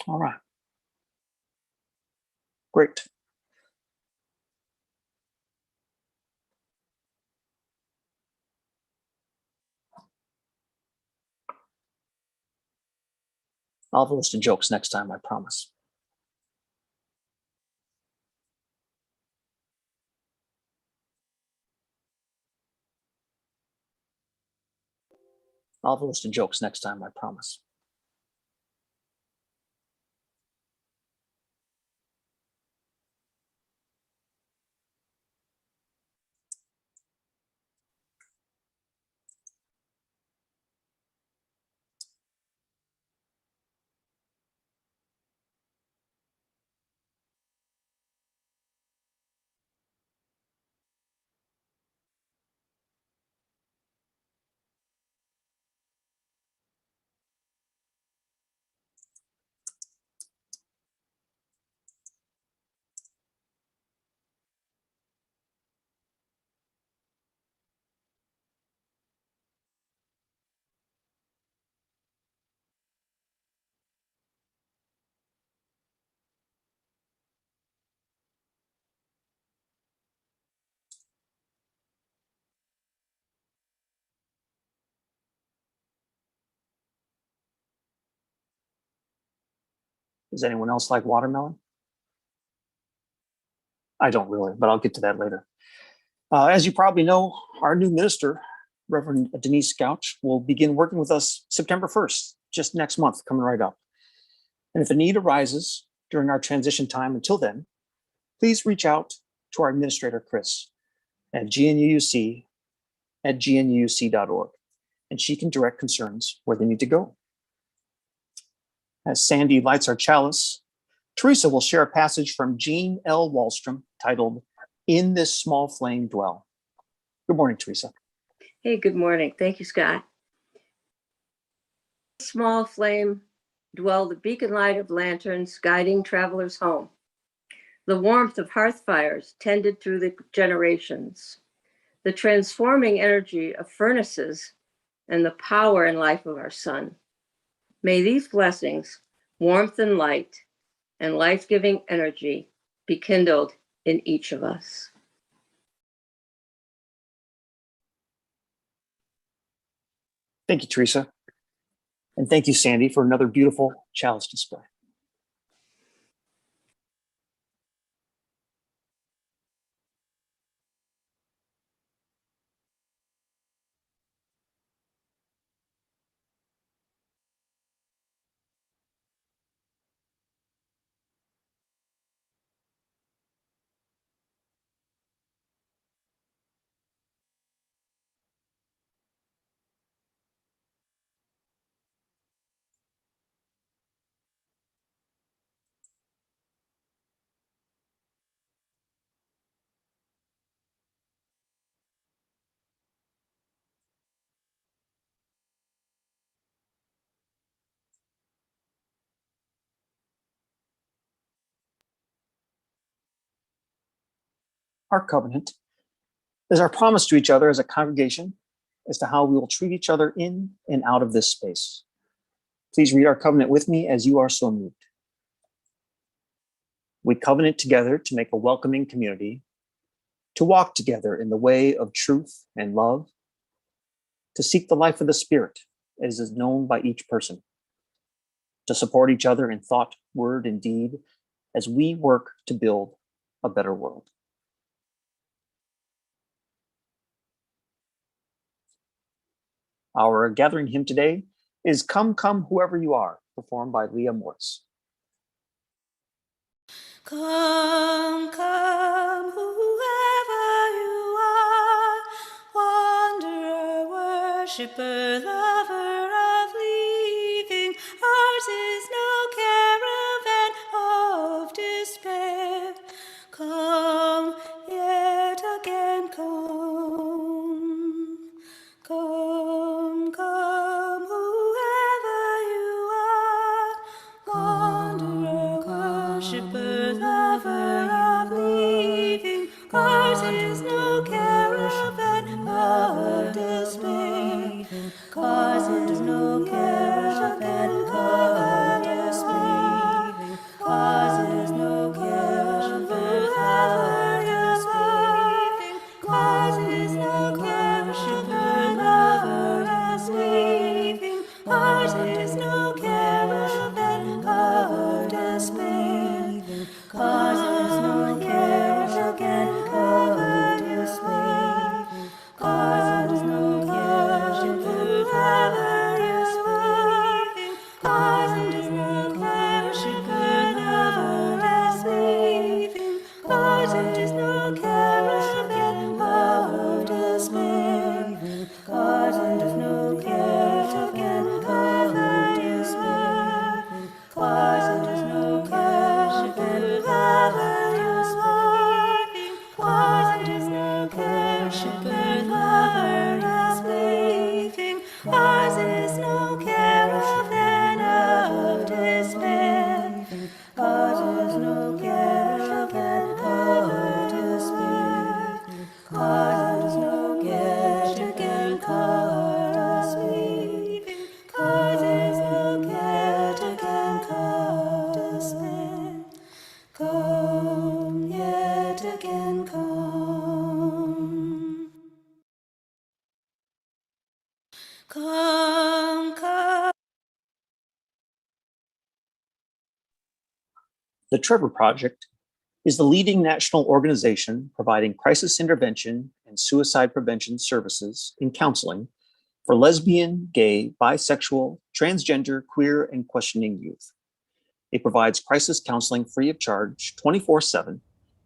All right. Great. I'll have a list of jokes next time, I promise. I'll have a list of jokes next time, I promise. Does anyone else like watermelon? I don't really, but I'll get to that later. As you probably know, our new minister, Reverend Denise Gouch, will begin working with us September 1st, just next month, coming right up. And if a need arises during our transition time until then, please reach out to our administrator, Chris, at gnuuc@gnuuc.org, and she can direct concerns where they need to go. As Sandy lights our chalice, Teresa will share a passage from Jean L. Wallstrom titled, "In This Small Flame Dwell." Good morning, Teresa. Hey, good morning. Thank you, Scott. Small flame dwell the beacon light of lanterns guiding travelers home. The warmth of hearth fires tended through the generations. The transforming energy of furnaces and the power and life of our sun. May these blessings, warmth and light, and life-giving energy be kindled in each of us. Thank you, Teresa. And thank you, Sandy, for another beautiful chalice display. Our covenant is our promise to each other as a congregation as to how we will treat each other in and out of this space. Please read our covenant with me as you are so moved. We covenant together to make a welcoming community, to walk together in the way of truth and love, to seek the life of the Spirit as is known by each person, to support each other in thought, word, and deed as we work to build a better world. Our gathering hymn today is "Come, Come, Whoever You Are," performed by Leah Morris. Come, come, whoever you are, wanderer, worshipper, lover of leaving. Ours is no caravan of despair. Come, yet again come. Come, come, whoever you are, wanderer, worshipper, lover of leaving. Ours is no caravan of despair. Ours is no caravan of despair. is no caravan of despair. Causes no caravan of despair. Causes no caravan of despair. Causes no caravan of despair. Causes no caravan of despair. Causes no caravan of despair. Causes no caravan of despair. Causes no caravan of despair. Causes no caravan of despair. Causes no caravan of despair. Causes no caravan of despair. Causes no caravan of despair. Come yet again, come. Come, come. The Trevor Project is the leading national organization providing crisis intervention and suicide prevention services and counseling for lesbian, gay, bisexual, transgender, queer, and questioning youth. It provides crisis counseling free of charge 24/7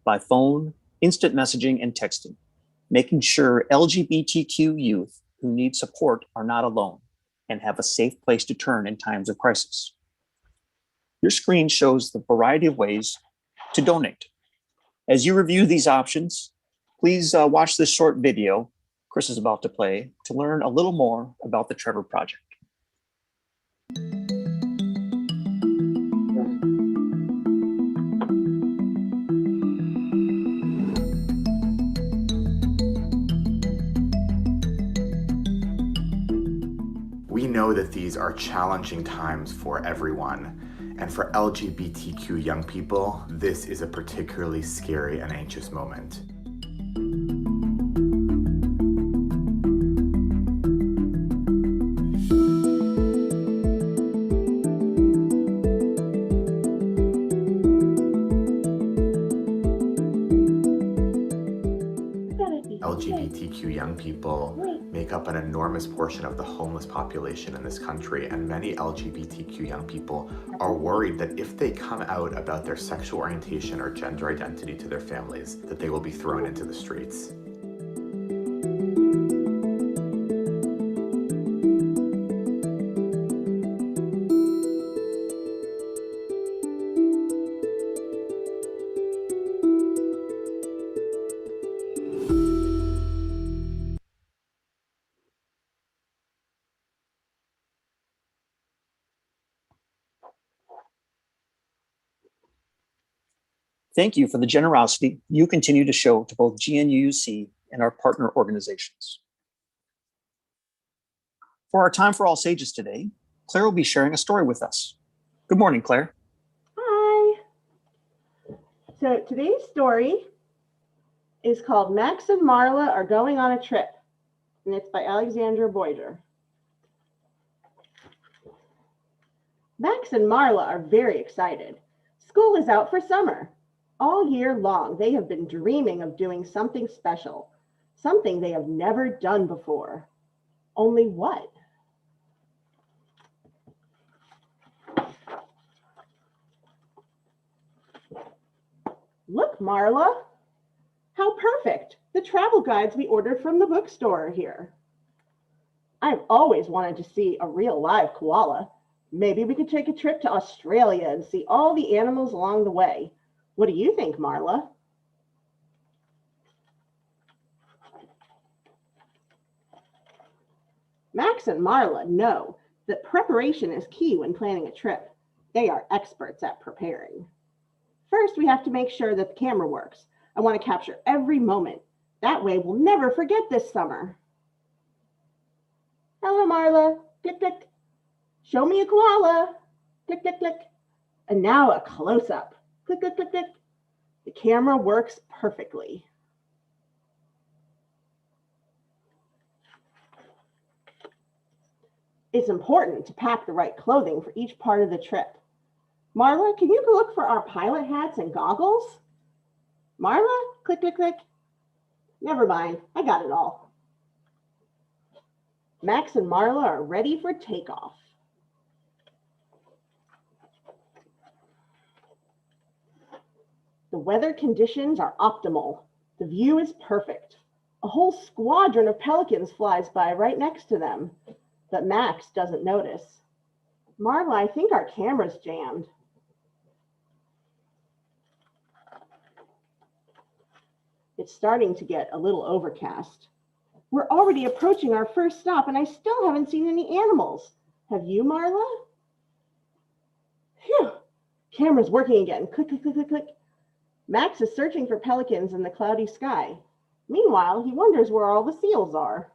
by phone, instant messaging, and texting, making sure LGBTQ youth who need support are not alone and have a safe place to turn in times of crisis. Your screen shows the variety of ways to donate. As you review these options, please watch this short video Chris is about to play to learn a little more about the Trevor Project. We know that these are challenging times for everyone, and for LGBTQ young people, this is a particularly scary and anxious moment. LGBTQ young people make up an enormous portion of the homeless population in this country, and many LGBTQ young people are worried that if they come out about their sexual orientation or gender identity to their families, that they will be thrown into the streets. Thank you for the generosity you continue to show to both GNUUC and our partner organizations. For our Time for All Sages today, Claire will be sharing a story with us. Good morning, Claire. Hi. So today's story is called Max and Marla Are Going on a Trip, and it's by Alexandra Boyer. Max and Marla are very excited. School is out for summer. All year long, they have been dreaming of doing something special, something they have never done before. Only what? Look, Marla. How perfect. The travel guides we ordered from the bookstore are here. I've always wanted to see a real live koala. Maybe we could take a trip to Australia and see all the animals along the way. What do you think, Marla? Max and Marla know that preparation is key when planning a trip. They are experts at preparing. First, we have to make sure that the camera works. I want to capture every moment. That way we'll never forget this summer. Hello, Marla. Click, click. Show me a koala. Click, click, click. And now a close-up. Click, click, click, click. The camera works perfectly. It's important to pack the right clothing for each part of the trip. Marla, can you go look for our pilot hats and goggles? Marla, click, click, click. Never mind, I got it all. Max and Marla are ready for takeoff. The weather conditions are optimal. The view is perfect. A whole squadron of pelicans flies by right next to them, but Max doesn't notice. Marla, I think our camera's jammed. It's starting to get a little overcast. We're already approaching our first stop and I still haven't seen any animals. Have you, Marla? Phew, camera's working again. Click, click, click, click, click. Max is searching for pelicans in the cloudy sky. Meanwhile, he wonders where all the seals are.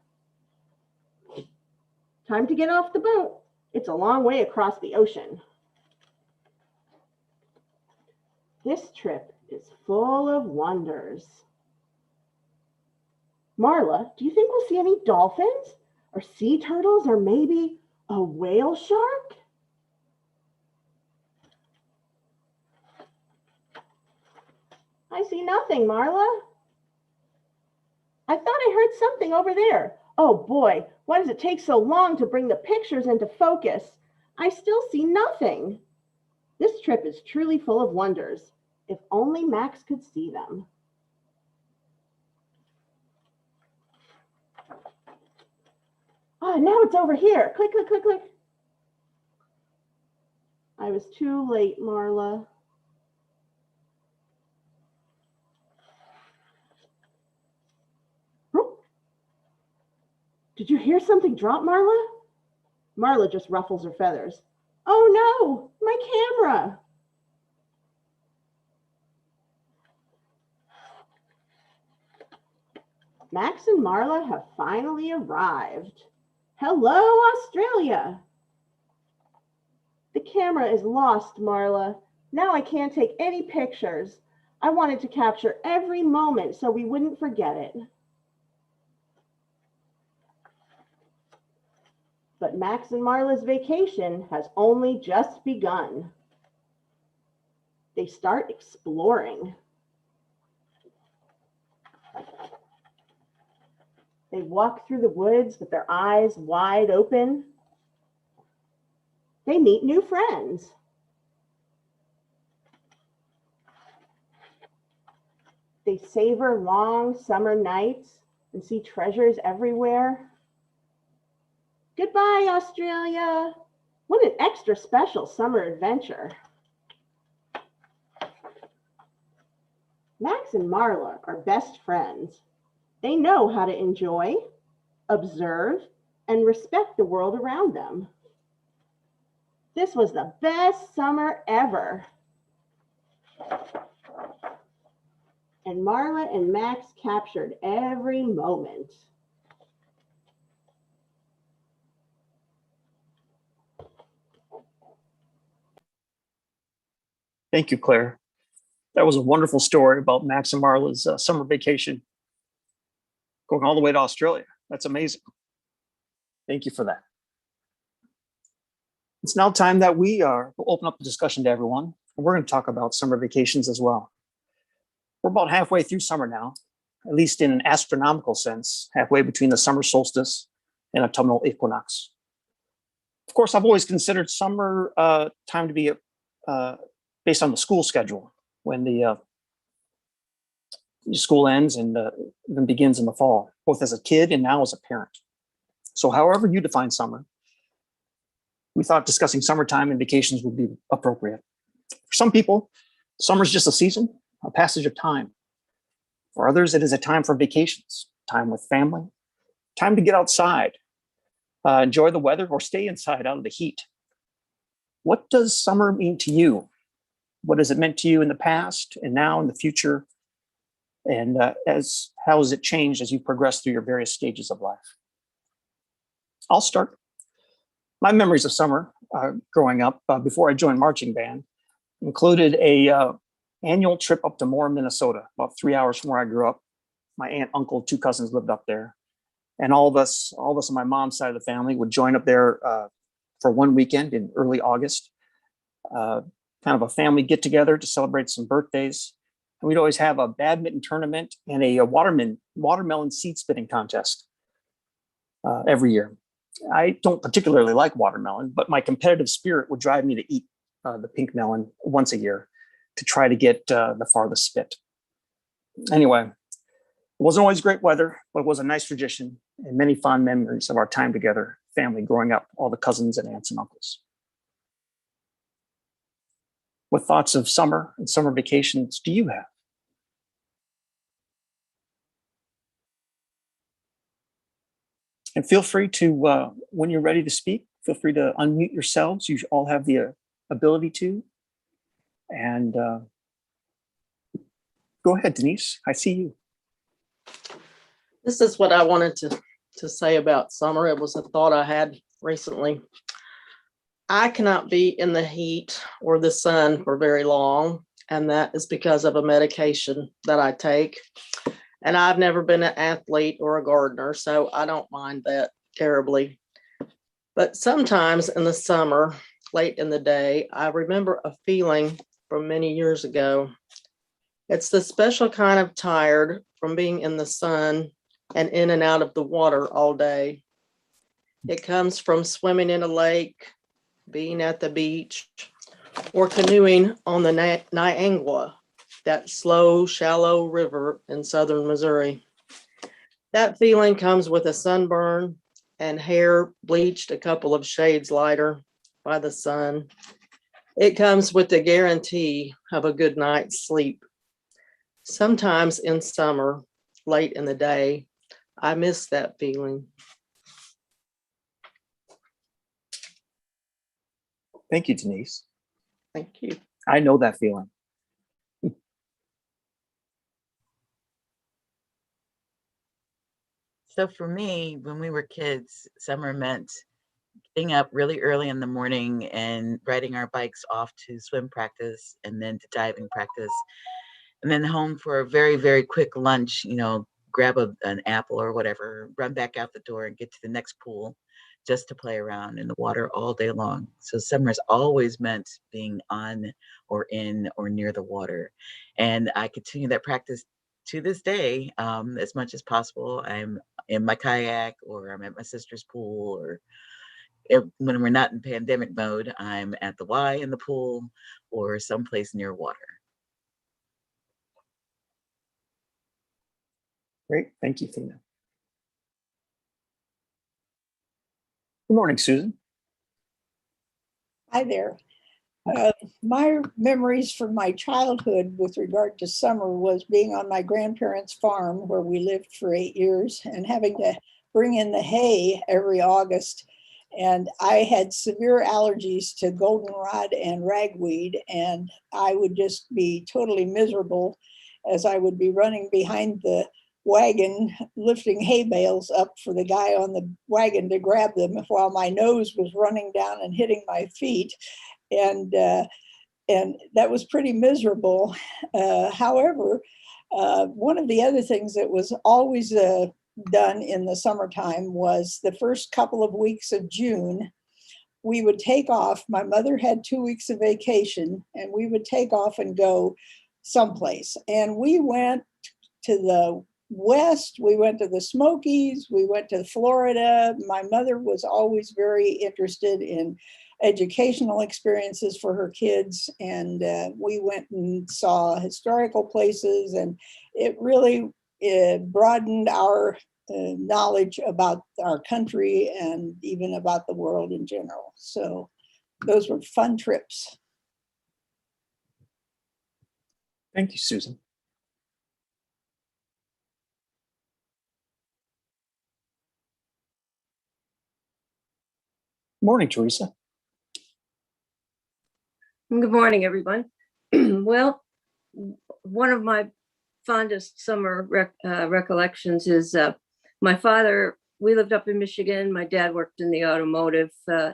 Time to get off the boat. It's a long way across the ocean. This trip is full of wonders. Marla, do you think we'll see any dolphins or sea turtles or maybe a whale shark? I see nothing, Marla. I thought I heard something over there. Oh boy, why does it take so long to bring the pictures into focus? I still see nothing. This trip is truly full of wonders. If only Max could see them. Oh, now it's over here. Click, click, click, click. I was too late, Marla. Did you hear something drop, Marla? Marla just ruffles her feathers. Oh no, my camera. Max and Marla have finally arrived. Hello, Australia. The camera is lost, Marla. Now I can't take any pictures. I wanted to capture every moment so we wouldn't forget it. But Max and Marla's vacation has only just begun. They start exploring. They walk through the woods with their eyes wide open. They meet new friends. They savor long summer nights and see treasures everywhere. Goodbye, Australia. What an extra special summer adventure. Max and Marla are best friends. They know how to enjoy, observe, and respect the world around them. This was the best summer ever. And Marla and Max captured every moment. Thank you, Claire. That was a wonderful story about Max and Marla's summer vacation going all the way to Australia. That's amazing. Thank you for that. It's now time that we will open up the discussion to everyone. And we're going to talk about summer vacations as well. We're about halfway through summer now, at least in an astronomical sense, halfway between the summer solstice and autumnal equinox. Of course, I've always considered summer time to be based on the school schedule, when the school ends and then begins in the fall, both as a kid and now as a parent. So however you define summer, we thought discussing summertime and vacations would be appropriate. For some people, summer is just a season, a passage of time. For others, it is a time for vacations, time with family, time to get outside, enjoy the weather, or stay inside out of the heat. What does summer mean to you? What has it meant to you in the past and now in the future? And how has it changed as you progress through your various stages of life? I'll start. My memories of summer growing up before I joined marching band included a annual trip up to Moore, Minnesota, about 3 hours from where I grew up. My aunt, uncle, 2 cousins lived up there. And all of us on my mom's side of the family would join up there for one weekend in early August, kind of a family get together to celebrate some birthdays. And we'd always have a badminton tournament and a watermelon seed spitting contest every year. I don't particularly like watermelon, but my competitive spirit would drive me to eat the pink melon once a year to try to get the farthest spit. Anyway, it wasn't always great weather, but it was a nice tradition and many fond memories of our time together, family growing up, all the cousins and aunts and uncles. What thoughts of summer and summer vacations do you have? And feel free to, when you're ready to speak, feel free to unmute yourselves. You all have the ability to. And go ahead, Denise. I see you. This is what I wanted to say about summer. It was a thought I had recently. I cannot be in the heat or the sun for very long, and that is because of a medication that I take. And I've never been an athlete or a gardener, so I don't mind that terribly. But sometimes in the summer, late in the day, I remember a feeling from many years ago. It's the special kind of tired from being in the sun and in and out of the water all day. It comes from swimming in a lake, being at the beach, or canoeing on the Niangua, that slow, shallow river in southern Missouri. That feeling comes with a sunburn and hair bleached a couple of shades lighter by the sun. It comes with the guarantee of a good night's sleep. Sometimes in summer, late in the day, I miss that feeling. Thank you, Denise. Thank you. I know that feeling. So for me, when we were kids, summer meant getting up really early in the morning and riding our bikes off to swim practice and then to diving practice, and then home for a very, very quick lunch, grab an apple or whatever, run back out the door and get to the next pool just to play around in the water all day long. So summer's always meant being on or in or near the water. And I continue that practice to this day, as much as possible. I'm in my kayak, or I'm at my sister's pool, or when we're not in pandemic mode, I'm at the Y in the pool or someplace near water. Great. Thank you, Thina. Good morning, Susan. Hi there. My memories from my childhood with regard to summer was being on my grandparents' farm where we lived for 8 years and having to bring in the hay every August. And I had severe allergies to goldenrod and ragweed, and I would just be totally miserable as I would be running behind the wagon, lifting hay bales up for the guy on the wagon to grab them while my nose was running down and hitting my feet. And that was pretty miserable. However, one of the other things that was always done in the summertime was the first couple of weeks of June, we would take off. My mother had 2 weeks of vacation, and we would take off and go someplace. And we went to the West, we went to the Smokies, we went to Florida. My mother was always very interested in educational experiences for her kids, and we went and saw historical places, and it really broadened our knowledge about our country and even about the world in general. So those were fun trips. Thank you, Susan. Morning, Teresa. Good morning, everyone. Well, one of my fondest summer recollections is my father. We lived up in Michigan. My dad worked in the automotive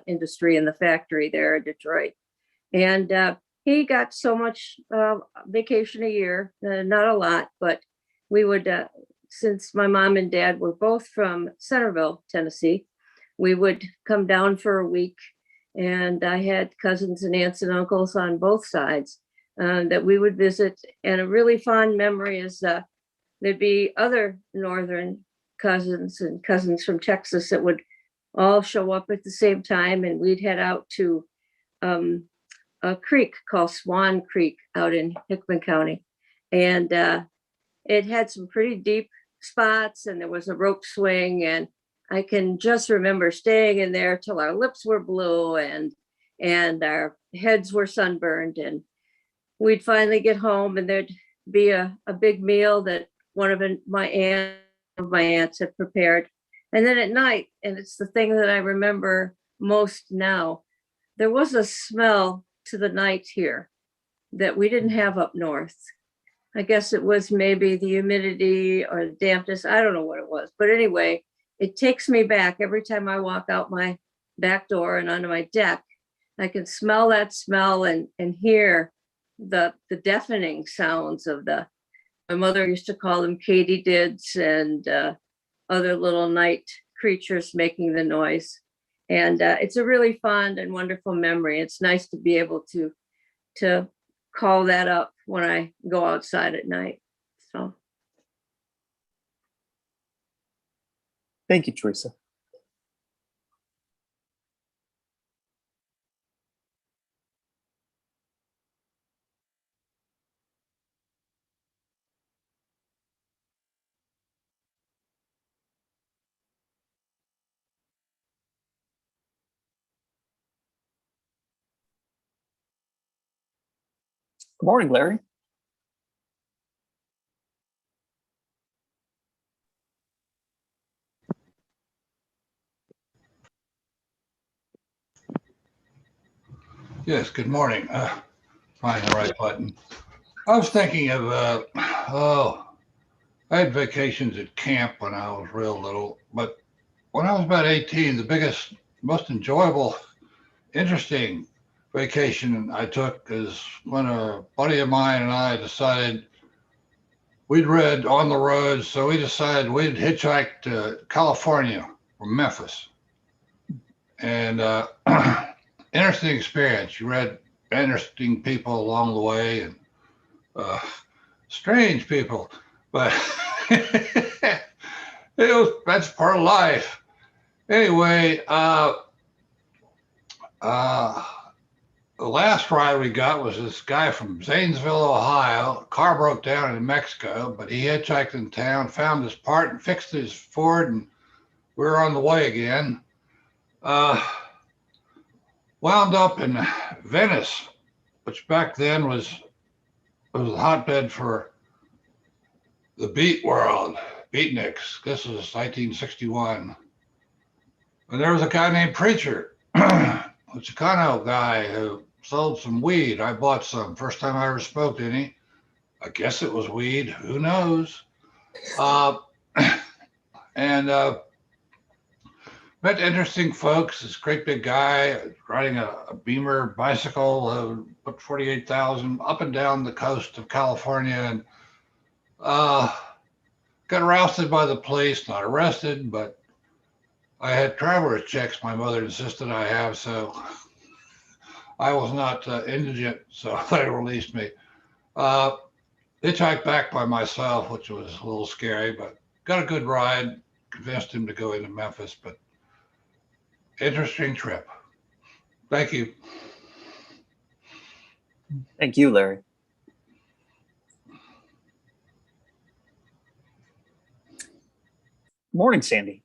industry in the factory there in Detroit. And he got so much vacation a year, not a lot, but we would since my mom and dad were both from Centerville, Tennessee, we would come down for a week. And I had cousins and aunts and uncles on both sides that we would visit. And a really fond memory is there'd be other northern cousins and cousins from Texas that would all show up at the same time. And we'd head out to a creek called Swan Creek out in Hickman County. And it had some pretty deep spots, and there was a rope swing, and I can just remember staying in there till our lips were blue and our heads were sunburned, and we'd finally get home, and there'd be a big meal that one of my aunts had prepared. And then at night, and it's the thing that I remember most now, there was a smell to the night here that we didn't have up north. I guess it was maybe the humidity or the dampness. I don't know what it was. But anyway, it takes me back every time I walk out my back door and onto my deck. I can smell that smell and hear the deafening sounds of my mother used to call them katydids and other little night creatures making the noise. And it's a really fond and wonderful memory. It's nice to be able to call that up when I go outside at night. So. Thank you, Teresa. Good morning, Larry. Yes, good morning. Find the right button. I was thinking of, I had vacations at camp when I was real little, but when I was about 18, the biggest, most enjoyable, interesting vacation I took is when a buddy of mine and I decided we'd read On the Road, so we decided we'd hitchhike to California from Memphis. And interesting experience. You read interesting people along the way and strange people, but that's part of life. Anyway, the last ride we got was this guy from Zanesville, Ohio. Car broke down in Mexico, but he hitchhiked in town, found his part and fixed his Ford, and we were on the way again. Wound up in Venice, which back then was a hotbed for the beat world, beatniks. This was 1961. And there was a guy named Preacher, a Chicano guy who sold some weed. I bought some. First time I ever smoked any. I guess it was weed. Who knows? Met interesting folks. This great big guy riding a Beamer bicycle, put 48,000 up and down the coast of California, and got rousted by the police. Not arrested, but I had traveler's checks my mother insisted I have, so I was not indigent, so they released me. Hitchhiked back by myself, which was a little scary, but got a good ride. Convinced him to go into Memphis, but interesting trip. Thank you. Thank you, Larry. Morning, Sandy.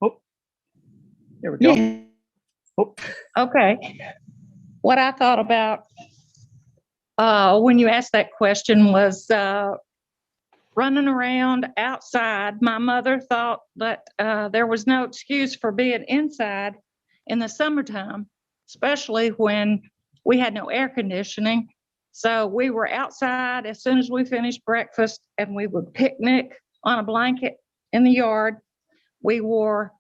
Oh, there we go. Yeah. Oh, Okay. What I thought about when you asked that question was running around outside. My mother thought that there was no excuse for being inside in the summertime, especially when we had no air conditioning. So we were outside as soon as we finished breakfast, and we would picnic on a blanket in the yard. We wore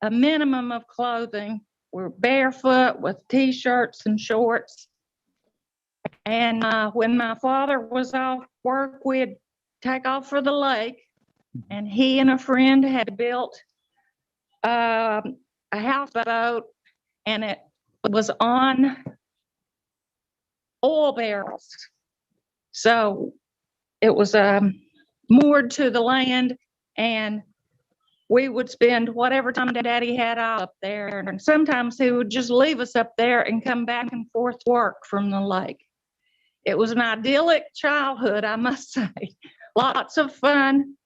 a minimum of clothing. We're barefoot with t-shirts and shorts. And when my father was off work, we'd take off for the lake. And he and a friend had built a houseboat, and it was on oil barrels. So it was moored to the land, and we would spend whatever time Daddy had up there. And sometimes he would just leave us up there and come back and forth to work from the lake. It was an idyllic childhood, I must say. Lots of fun.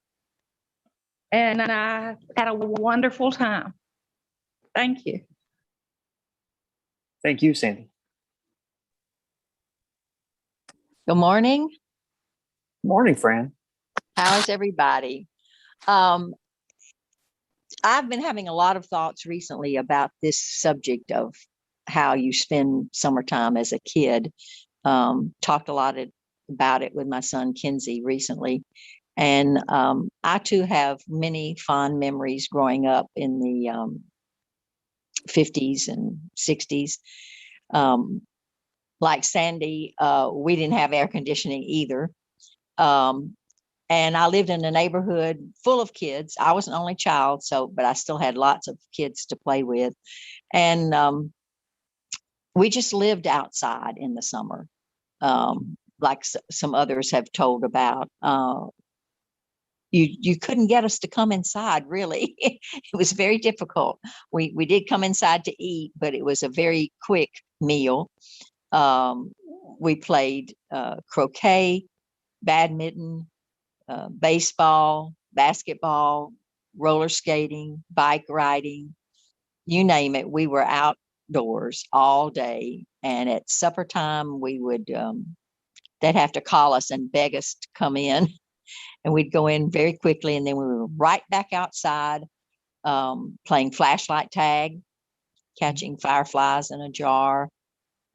And I had a wonderful time. Thank you. Thank you, Sandy. Good morning. Morning, Fran. How's everybody? I've been having a lot of thoughts recently about this subject of how you spend summertime as a kid. Talked a lot about it with my son Kinsey recently. And I too have many fond memories growing up in the 50s and 60s. Like Sandy, we didn't have air conditioning either. And I lived in a neighborhood full of kids. I was an only child, but I still had lots of kids to play with. And we just lived outside in the summer, like some others have told about. You couldn't get us to come inside, really. It was very difficult. We did come inside to eat, but it was a very quick meal. We played croquet, badminton, baseball, basketball, roller skating, bike riding, you name it. We were outdoors all day. And at supper time, we would, they'd have to call us and beg us to come in. And we'd go in very quickly. And then we were right back outside playing flashlight tag, catching fireflies in a jar.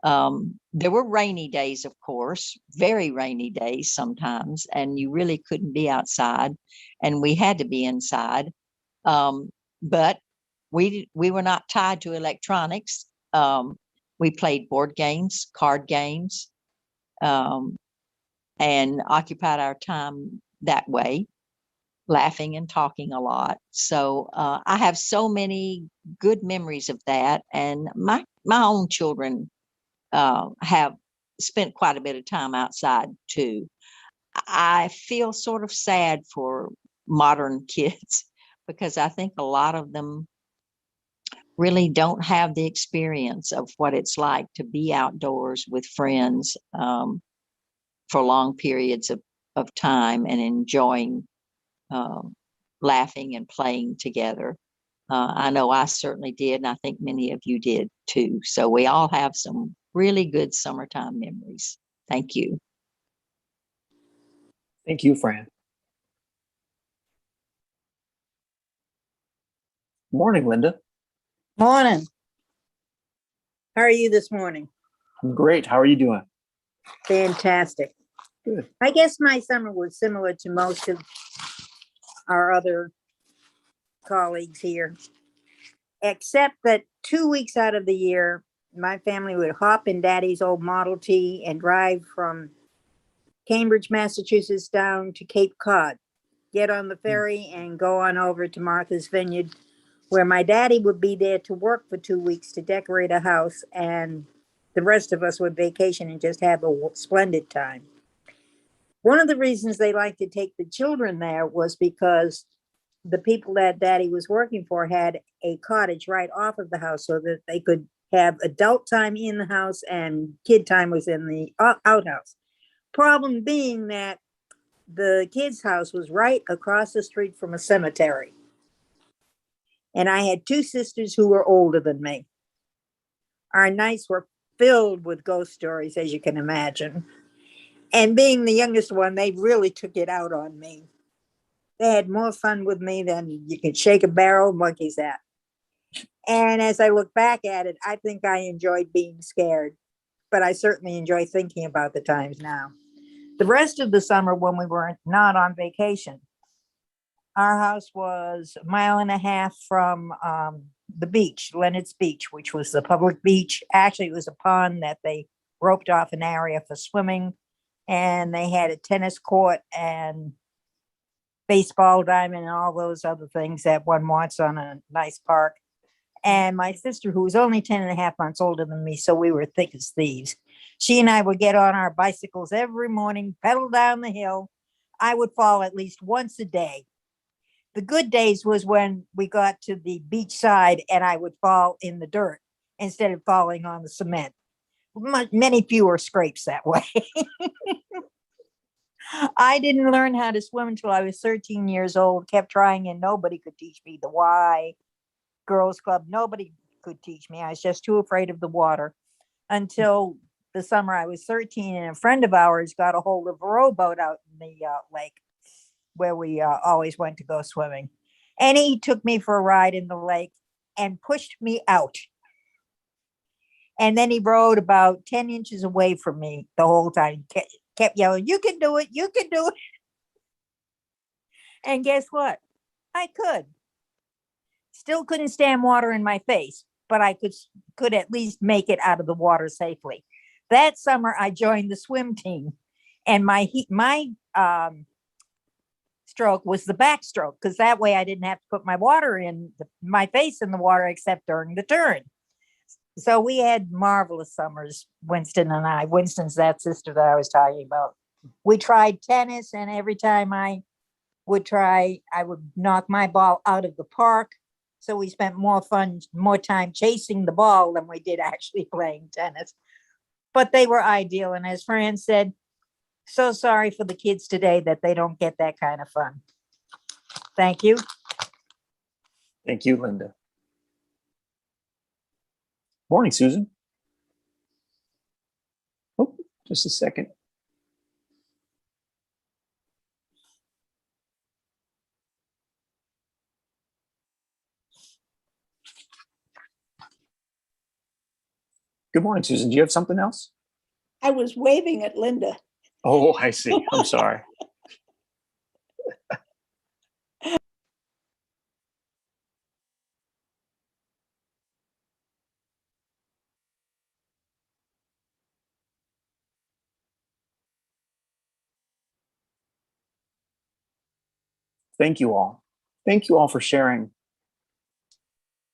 There were rainy days, of course, very rainy days sometimes, and you really couldn't be outside, and we had to be inside. But we were not tied to electronics. We played board games, card games, and occupied our time that way, laughing and talking a lot. So I have so many good memories of that, and my own children have spent quite a bit of time outside too. I feel sort of sad for modern kids because I think a lot of them really don't have the experience of what it's like to be outdoors with friends for long periods of time and enjoying laughing and playing together. I know I certainly did, and I think many of you did too. So we all have some really good summertime memories. Thank you. Thank you, Fran. Morning, Linda. Morning. How are you this morning? I'm great. How are you doing? Fantastic. Good. I guess my summer was similar to most of our other colleagues here, except that 2 weeks out of the year, my family would hop in Daddy's old Model T and drive from Cambridge, Massachusetts down to Cape Cod, get on the ferry and go on over to Martha's Vineyard, where my daddy would be there to work for 2 weeks to decorate a house, and the rest of us would vacation and just have a splendid time. One of the reasons they liked to take the children there was because the people that Daddy was working for had a cottage right off of the house so that they could have adult time in the house and kid time was in the outhouse. Problem being that the kids' house was right across the street from a cemetery. And I had two sisters who were older than me. Our nights were filled with ghost stories, as you can imagine. And being the youngest one, they really took it out on me. They had more fun with me than you could shake a barrel of monkeys at. And as I look back at it, I think I enjoyed being scared, but I certainly enjoy thinking about the times now. The rest of the summer when we were not on vacation, our house was 1.5 miles from the beach, Leonard's Beach, which was the public beach. Actually, it was a pond that they roped off an area for swimming, and they had a tennis court and baseball diamond and all those other things that one wants on a nice park. And my sister, who was only 10 and a half months older than me, so we were thick as thieves, she and I would get on our bicycles every morning, pedal down the hill. I would fall at least once a day. The good days was when we got to the beach side and I would fall in the dirt instead of falling on the cement. Many fewer scrapes that way. I didn't learn how to swim until I was 13 years old, kept trying, and nobody could teach me. The Y Girls Club, nobody could teach me. I was just too afraid of the water until the summer I was 13, and a friend of ours got a hold of a rowboat out in the lake where we always went to go swimming. And he took me for a ride in the lake and pushed me out. And then he rowed about 10 inches away from me the whole time. Kept yelling, "You can do it, you can do it." And guess what? I could. Still couldn't stand water in my face, but I could at least make it out of the water safely. That summer, I joined the swim team, and my stroke was the backstroke, because that way I didn't have to put my face in the water except during the turn. So we had marvelous summers, Winston and I. Winston's that sister that I was talking about. We tried tennis, and every time I would try, I would knock my ball out of the park. So we spent more time chasing the ball than we did actually playing tennis. But they were ideal. And as Fran said, so sorry for the kids today that they don't get that kind of fun. Thank you. Thank you, Linda. Morning, Susan. Oh, just a second. Good morning, Susan. Do you have something else? I was waving at Linda. Oh, I see. I'm sorry. Thank you all. Thank you all for sharing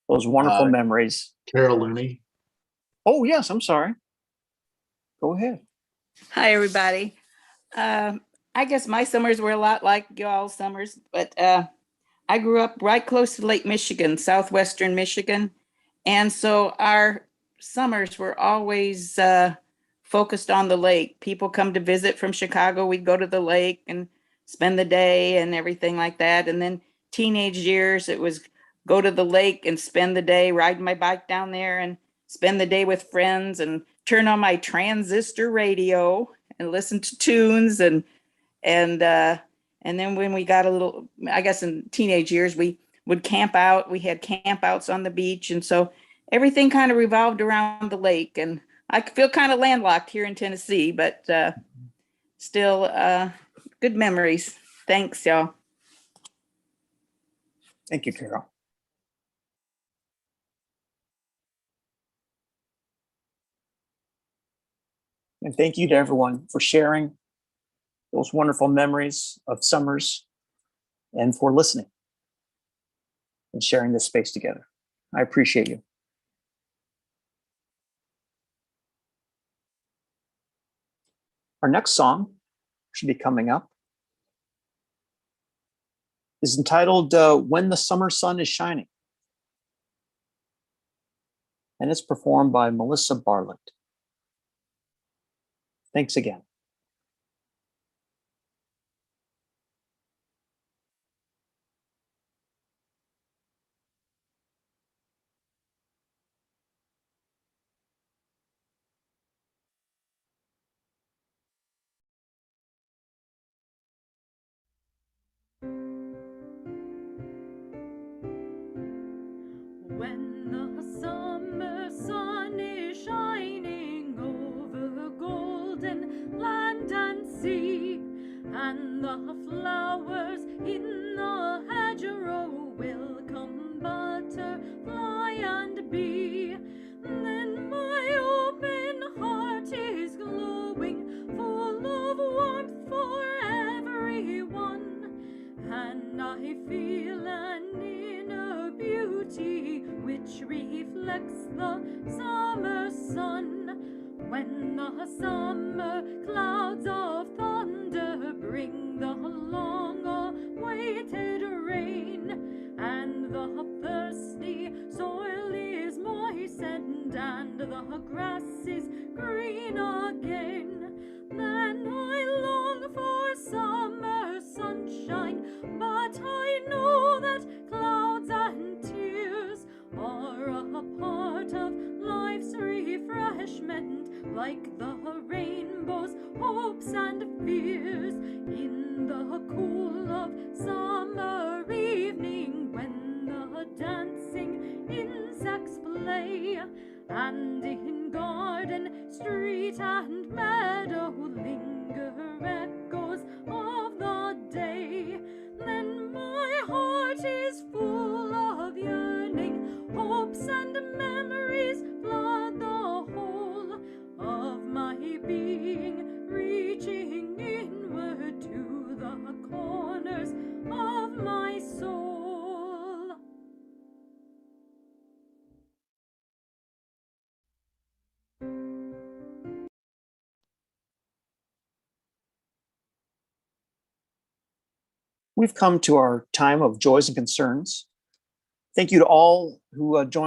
those wonderful memories. Carol Looney. Oh, yes. I'm sorry. Go ahead. Hi, everybody. I guess my summers were a lot like y'all's summers, but I grew up right close to Lake Michigan, southwestern Michigan. And so our summers were always focused on the lake. People come to visit from Chicago. We'd go to the lake and spend the day and everything like that. And then teenage years, it was go to the lake and spend the day riding my bike down there and spend the day with friends and turn on my transistor radio and listen to tunes and then when we got a little, I guess in teenage years, we would camp out. We had campouts on the beach. And so everything kind of revolved around the lake. And I feel kind of landlocked here in Tennessee, but still good memories. Thanks, y'all. Thank you, Carol. And thank you to everyone for sharing those wonderful memories of summers and for listening and sharing this space together. I appreciate you. Our next song should be coming up is entitled When the Summer Sun is Shining. And it's performed by Melissa Bartlett. Thanks again. When the summer sun is shining over the golden land and sea, and the flowers in the hedgerow welcome butterfly and bee, then my open heart is summer sun. When the summer clouds of thunder bring the long-awaited rain, and the thirsty soil is moistened and the grass is green again, then I long for summer sunshine, but I know that clouds and tears are a part of life's refreshment, like the rainbow's hopes and fears. In the cool of summer evening, when the dancing insects play, and in garden, street, and meadow linger echoes of the day, then my heart is full of yearning, hopes and memories flood the whole of my being, reaching inward to the corners of my soul. We've come to our time of joys and concerns. Thank you to all who joined